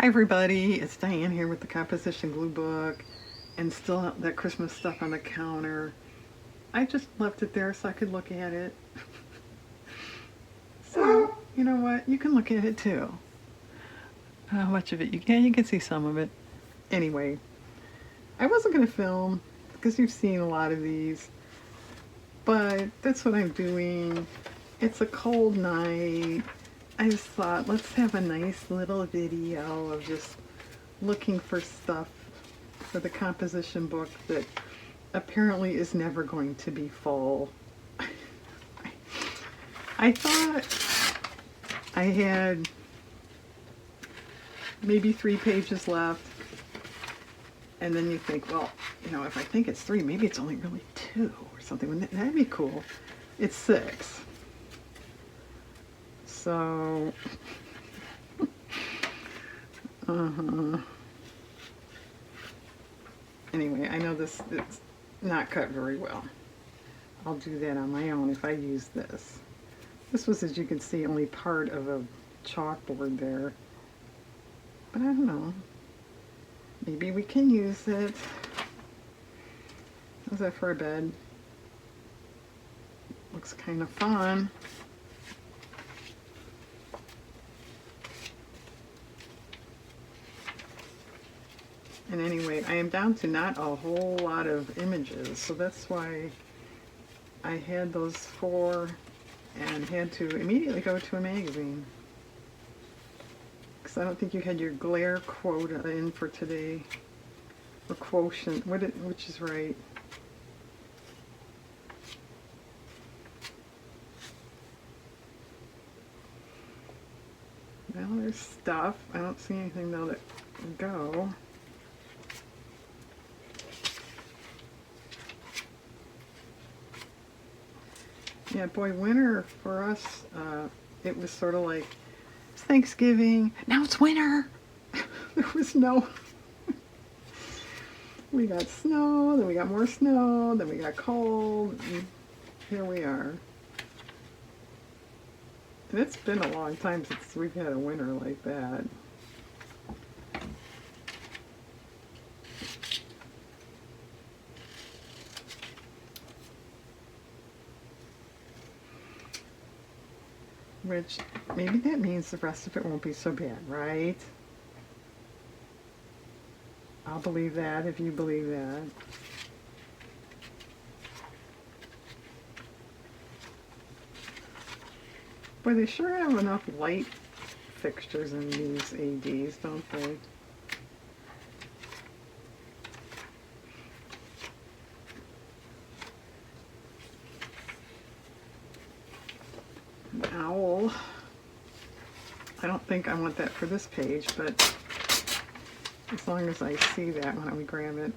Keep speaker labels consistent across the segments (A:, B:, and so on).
A: Hi everybody, it's Diane here with the composition glue book and still that Christmas stuff on the counter. I just left it there so I could look at it. So, you know what? You can look at it too. How much of it you can? You can see some of it. Anyway, I wasn't going to film because you've seen a lot of these, but that's what I'm doing. It's a cold night. I just thought, let's have a nice little video of just looking for stuff for the composition book that apparently is never going to be full. I thought I had maybe 3 pages left, and then you think, well, you know, if I think it's 3, maybe it's only really 2 or something. That'd be cool. It's 6. So, anyway, I know it's not cut very well. I'll do that on my own if I use this. This was, as you can see, only part of a chalkboard there. But I don't know. Maybe we can use it. How's that for a bed? Looks kind of fun. And anyway, I am down to not a whole lot of images, so that's why I had those 4 and had to immediately go to a magazine. Because I don't think you had your glare quota in for today. Or quotient, which is right. Well, there's stuff. I don't see anything though that would go. Yeah, boy, winter for us, it was sort of like, it's Thanksgiving, now it's winter. There was no, we got snow, then we got more snow, then we got cold, and here we are. And it's been a long time since we've had a winter like that. Which, maybe that means the rest of it won't be so bad, right? I'll believe that if you believe that. Boy, they sure have enough light fixtures in these ADs, don't they? An owl. I don't think I want that for this page, but as long as I see that, why don't we grab it?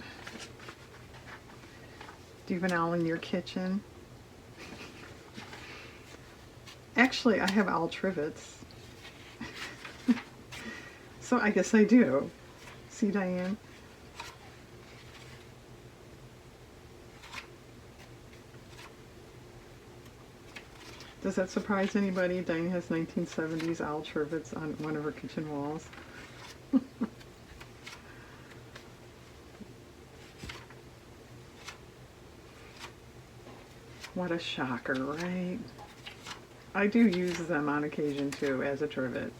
A: Do you have an owl in your kitchen? Actually, I have owl trivets. So I guess I do. See, Diane? Does that surprise anybody? Diane has 1970s owl trivets on one of her kitchen walls. What a shocker, right? I do use them on occasion too as a trivet.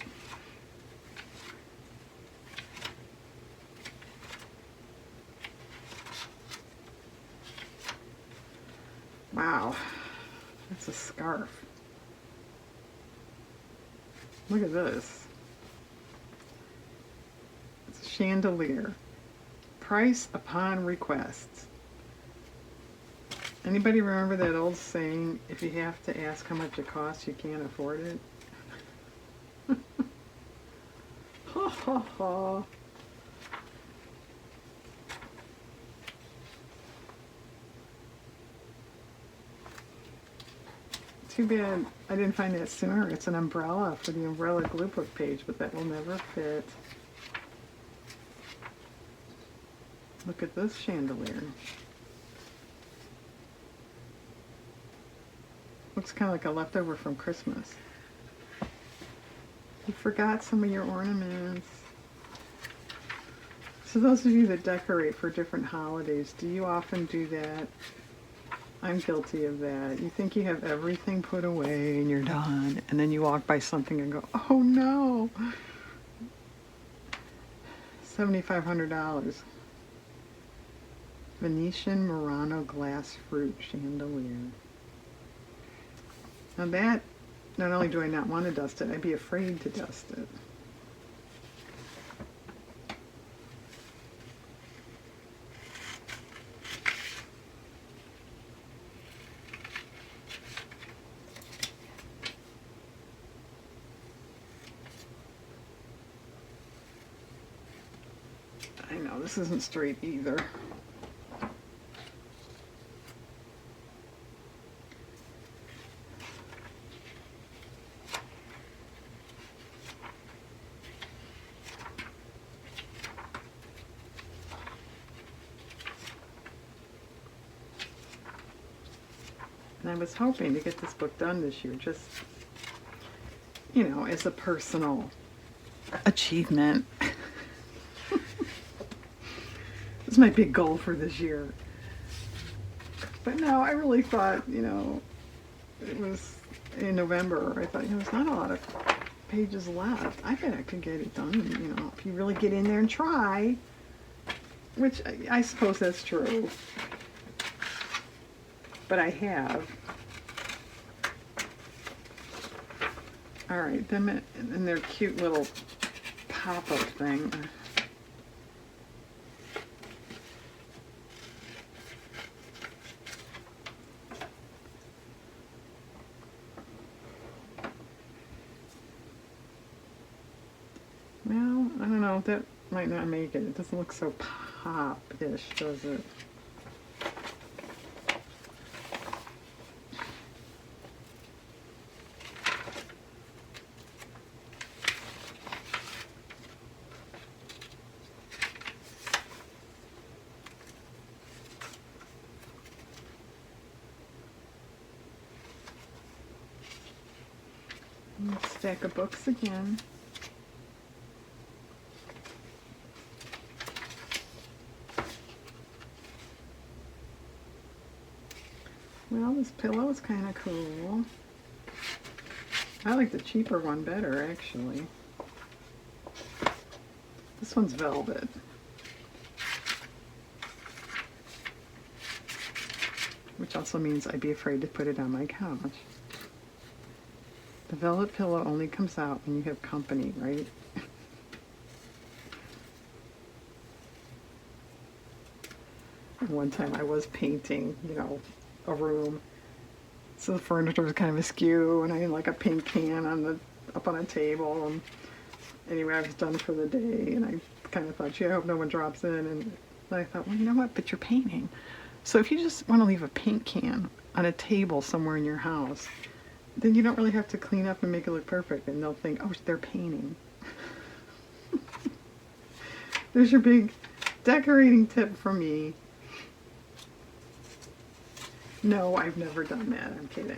A: Wow, that's a scarf. Look at this. It's a chandelier. Price upon request. Anybody remember that old saying, if you have to ask how much it costs, you can't afford it? Ha ha ha. Too bad I didn't find that sooner. It's an umbrella for the umbrella glue book page, but that will never fit. Look at this chandelier. Looks kind of like a leftover from Christmas. You forgot some of your ornaments. So those of you that decorate for different holidays, do you often do that? I'm guilty of that. You think you have everything put away and you're done, and then you walk by something and go, oh no, $7,500. Venetian Murano glass fruit chandelier. Now that, not only do I not want to dust it, I'd be afraid to dust it. I know, this isn't straight either. And I was hoping to get this book done this year, just, you know, as a personal achievement. This might be a goal for this year. But no, I really thought, you know, it was in November. I thought, you know, there's not a lot of pages left. I bet I could get it done, you know, if you really get in there and try. Which I suppose that's true. But I have. Alright, them and their cute little pop-up thing. Well, I don't know, that might not make it. It doesn't look so pop-ish, does it? Stack of books again. Well, this pillow is kind of cool. I like the cheaper one better, actually. This one's velvet. Which also means I'd be afraid to put it on my couch. The velvet pillow only comes out when you have company, right? One time I was painting, you know, a room. So the furniture was kind of askew, and I had like a paint can up on a table. And anyway, I was done for the day, and I kind of thought, gee, I hope no one drops in. And I thought, well, you know what? But you're painting. So if you just want to leave a paint can on a table somewhere in your house, then you don't really have to clean up and make it look perfect, and they'll think, oh, they're painting. There's your big decorating tip from me. No, I've never done that. I'm kidding.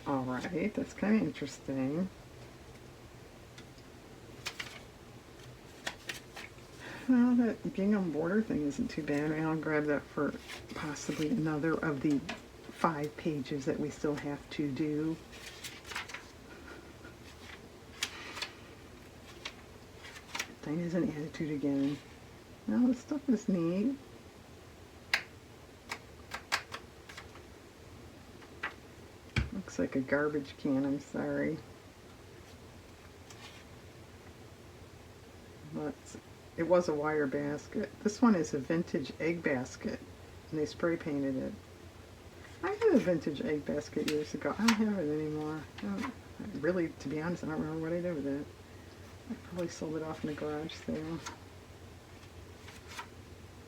A: All right, that's kind of interesting. Well, that gingham border thing isn't too bad. I'll grab that for possibly another of the 5 pages that we still have to do. Dinah's an attitude again. Well, this stuff is neat. Looks like a garbage can, I'm sorry. But it was a wire basket. This one is a vintage egg basket, and they spray painted it. I had a vintage egg basket years ago. I don't have it anymore. Really, to be honest, I don't remember what I did with it. I probably sold it off in a garage sale.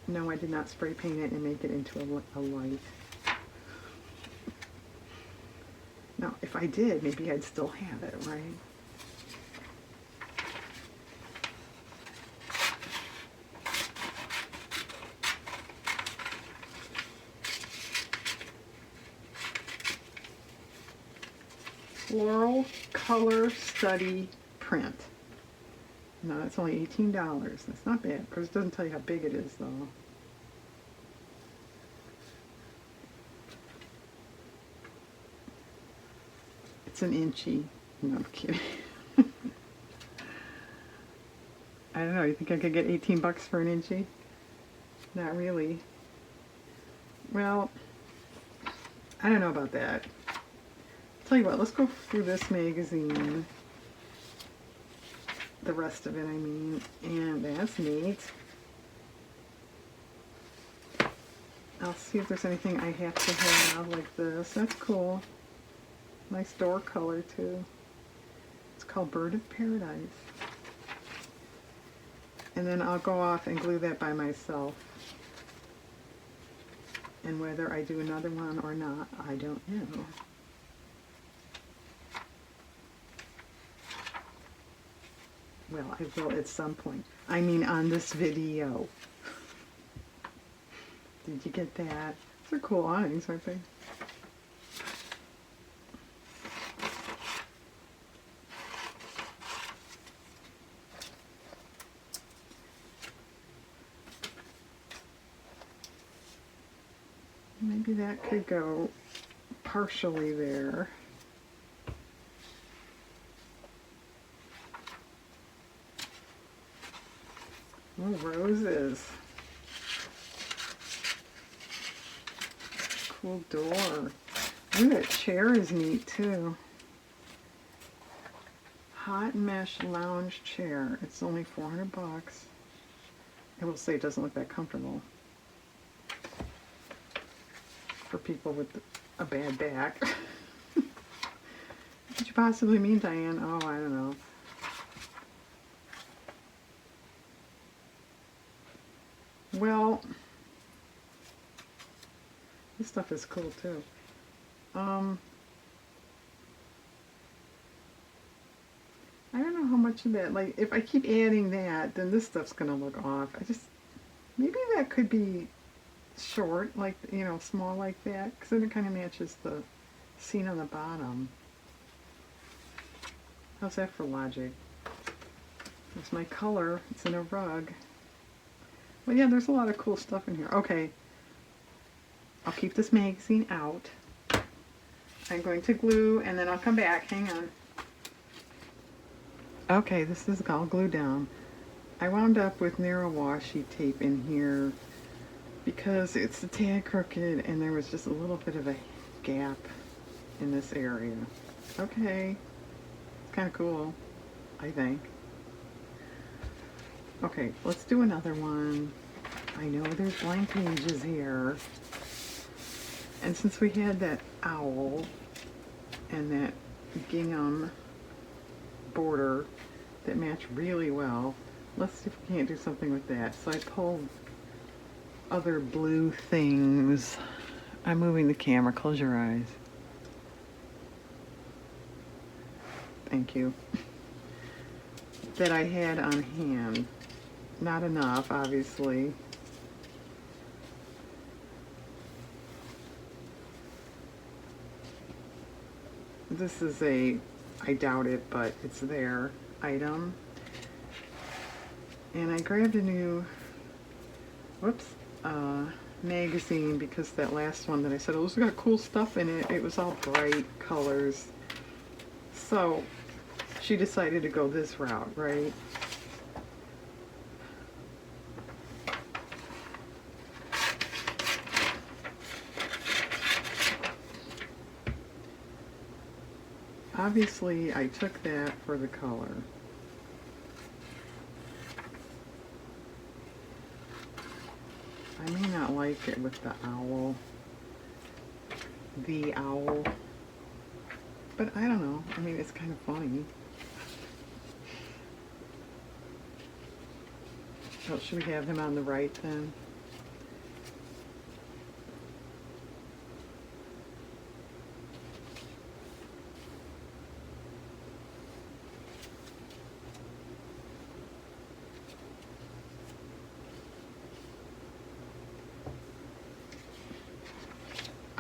A: No, I did not spray paint it and make it into a light. Now, if I did, maybe I'd still have it, right?
B: Now,
A: Color Study Print. No, that's only $18. That's not bad, because it doesn't tell you how big it is, though. It's an inchy. No, I'm kidding. I don't know, you think I could get 18 bucks for an inchy? Not really. Well, I don't know about that. Tell you what, let's go through this magazine. The rest of it, I mean. And that's neat. I'll see if there's anything I have to have like this. That's cool. Nice door color, too. It's called Bird of Paradise. And then I'll go off and glue that by myself. And whether I do another one or not, I don't know. Well, I will at some point. I mean on this video. Did you get that? These are cool awnings, aren't they? Maybe that could go partially there. Oh, roses. Cool door. Ooh, that chair is neat too. Hot mesh lounge chair. It's only 400 bucks. I will say it doesn't look that comfortable for people with a bad back. What could you possibly mean, Diane? Oh, I don't know. Well, this stuff is cool too. I don't know how much of that, like, if I keep adding that, then this stuff's gonna look off. Maybe that could be short, like, you know, small like that, because then it kind of matches the scene on the bottom. How's that for logic? There's my color. It's in a rug. Well, yeah, there's a lot of cool stuff in here. Okay. I'll keep this magazine out. I'm going to glue, and then I'll come back. Hang on. Okay, this is all glued down. I wound up with narrow washi tape in here because it's a tad crooked, and there was just a little bit of a gap in this area. Okay. It's kind of cool, I think. Okay, let's do another one. I know there's blank pages here. And since we had that owl and that gingham border that match really well, let's see if we can't do something with that. So I pulled other blue things. I'm moving the camera. Close your eyes. Thank you. That I had on hand. Not enough, obviously. This is I doubt it, but it's there, item. And I grabbed a new, magazine, because that last one that I said, oh, it's got cool stuff in it, it was all bright colors. So she decided to go this route, right? Obviously, I took that for the color. I may not like it with the owl. The owl. But I don't know. I mean, it's kind of funny. So should we have him on the right then?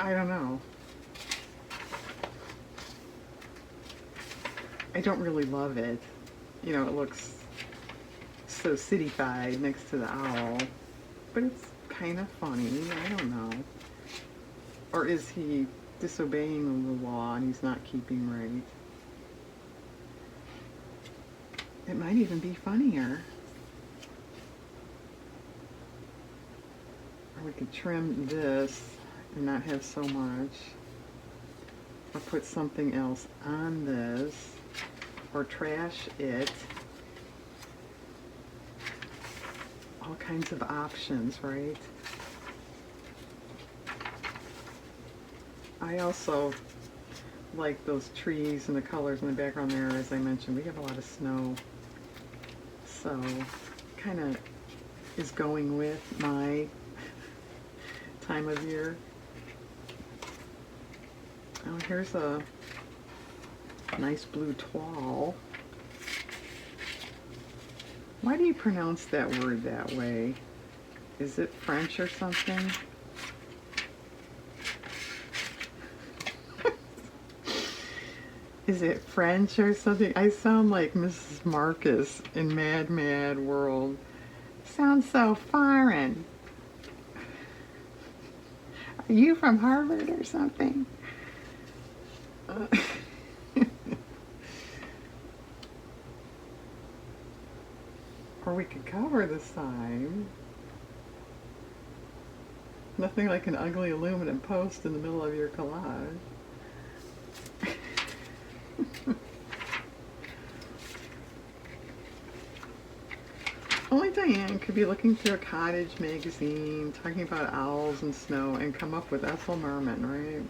A: I don't know. I don't really love it. You know, it looks so cityfied next to the owl, but it's kind of funny. I don't know. Or is he disobeying the law and he's not keeping right? It might even be funnier. Or we could trim this and not have so much. Or put something else on this. Or trash it. All kinds of options, right? I also like those trees and the colors in the background there. As I mentioned, we have a lot of snow. So kind of is going with my time of year. Oh, here's a nice blue toile. Why do you pronounce that word that way? Is it French or something? Is it French or something? I sound like Mrs. Marcus in Mad Mad World. Sounds so foreign. Are you from Harvard or something? Or we could cover the sign. Nothing like an ugly aluminum post in the middle of your collage. Only Diane could be looking through a cottage magazine, talking about owls and snow, and come up with Ethel Merman, right?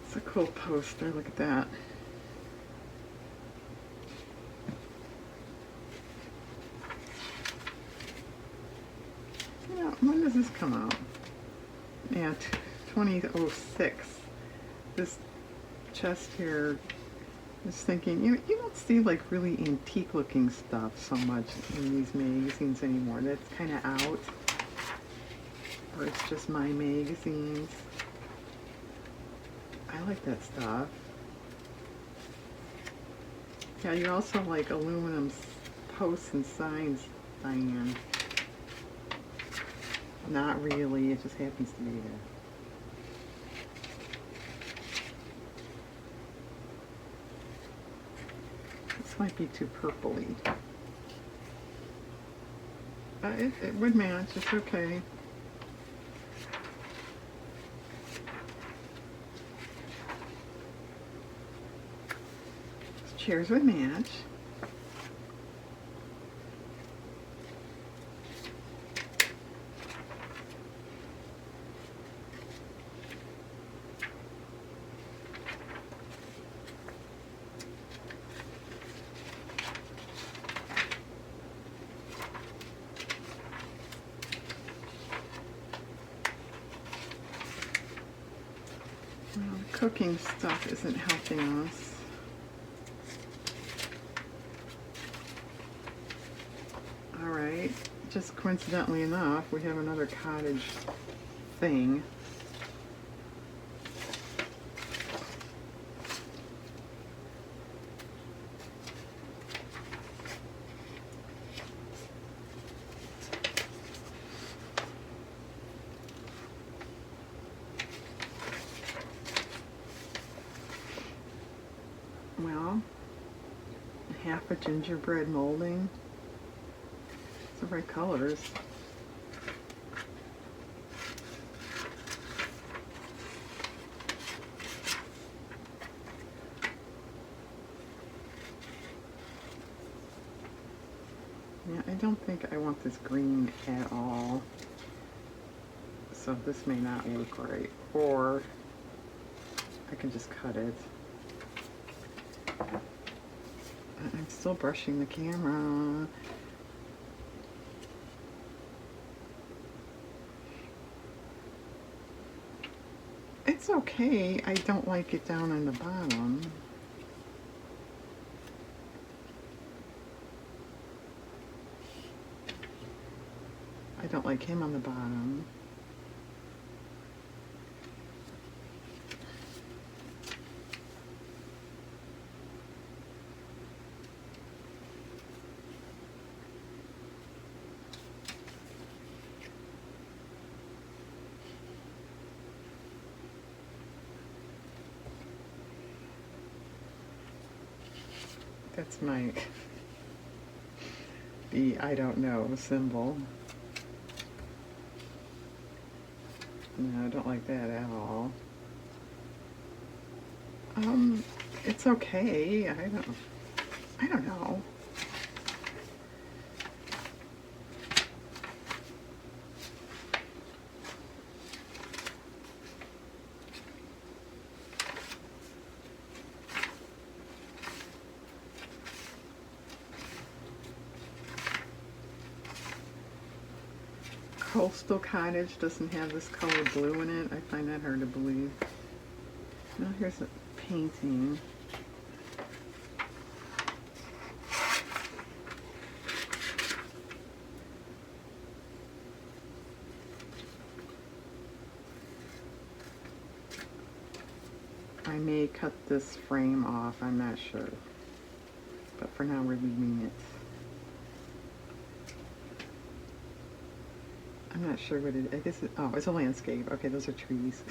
A: It's a cool poster, look at that. Yeah, when does this come out? Yeah, 2006. This chest here is thinking, you don't see like really antique looking stuff so much in these magazines anymore. That's kind of out. Or it's just my magazines. I like that stuff. Yeah, you also like aluminum posts and signs, Diane. Not really, it just happens to be there. This might be too purpley. It would match, it's okay. These chairs would match. Well, the cooking stuff isn't helping us. All right, just coincidentally enough, we have another cottage thing. Well, half a gingerbread molding. It's the right colors. Yeah, I don't think I want this green at all. So this may not look right. Or I can just cut it. I'm still brushing the camera. It's okay. I don't like it down on the bottom. I don't like him on the bottom. That's my the I don't know symbol. No, I don't like that at all. It's okay. I don't know. Coastal Cottage doesn't have this color blue in it. I find that hard to believe. Now here's a painting. I may cut this frame off, I'm not sure. But for now we're leaving it. I'm not sure what it is. I guess oh, it's a landscape. Okay, those are trees.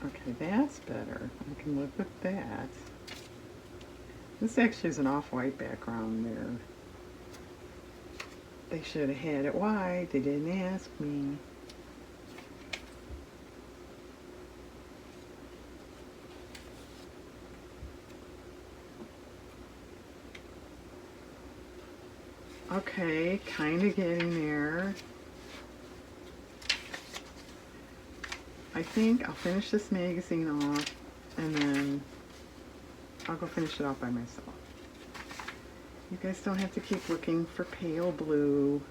A: Okay, that's better. I can live with that. This actually is an off-white background there. They should have had it white. They didn't ask me. Okay, kind of getting there. I think I'll finish this magazine off and then I'll go finish it off by myself. You guys don't have to keep looking for pale blue.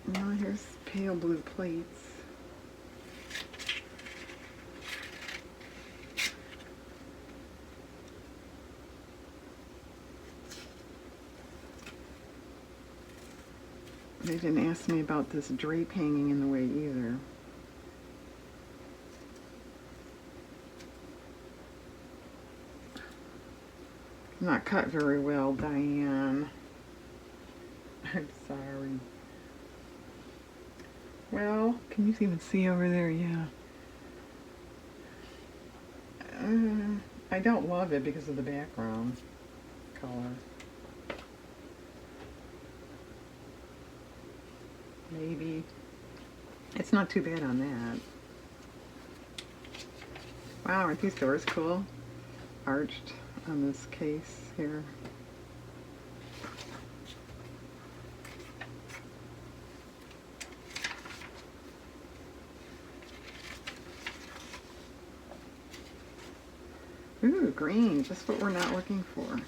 A: No, here's pale blue plates. They didn't ask me about this drape hanging in the way either. Not cut very well, Diane. I'm sorry. Well, can you even see over there? Yeah. I don't love it because of the background color. Maybe. It's not too bad on that. Wow, aren't these doors cool? Arched on this case here. Ooh, green, just what we're not looking for.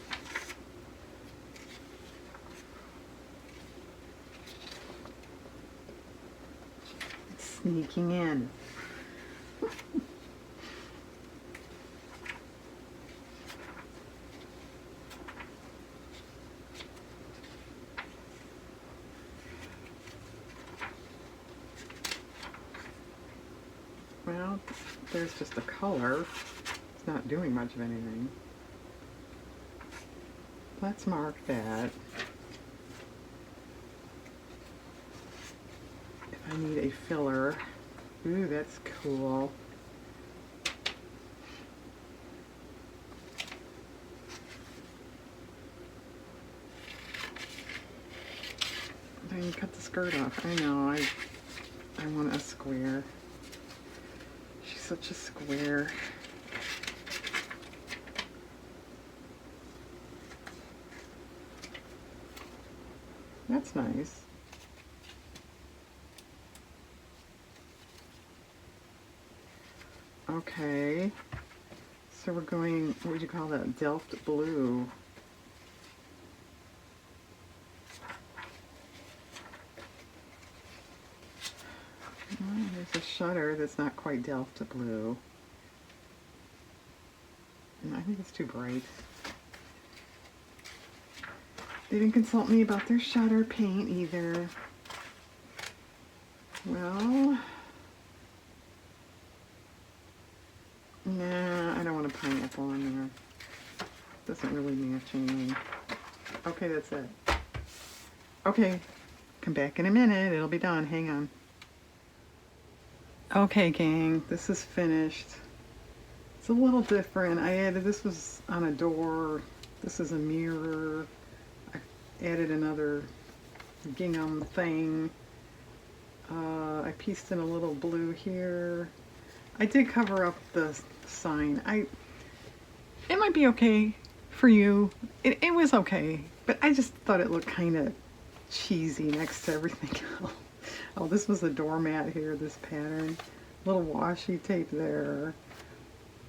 A: It's sneaking in. Well, there's just a color. It's not doing much of anything. Let's mark that. If I need a filler. Ooh, that's cool. Then you cut the skirt off. I know, I want a square. She's such a square. That's nice. Okay. So we're going, what would you call that? Delft blue. the shutter that's not quite Delft blue. And I think it's too bright. They didn't consult me about their shutter paint either. Well, nah, I don't want a pineapple on there. Doesn't really match anything. Okay, that's it. Okay, come back in a minute. It'll be done. Hang on. Okay, gang, this is finished. It's a little different. I added, this was on a door. This is a mirror. I added another gingham thing. I pieced in a little blue here. I did cover up the sign. It might be okay for you. It was okay, but I just thought it looked kind of cheesy next to everything else. Oh, this was a doormat here, this pattern. Little washi tape there.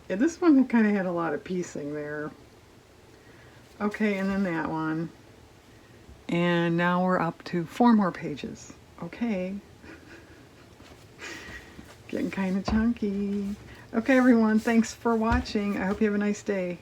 A: Yeah, this one kind of had a lot of piecing there. Okay, and then that one. And now we're up to 4 more pages. Okay. Getting kind of chunky. Okay, everyone, thanks for watching. I hope you have a nice day.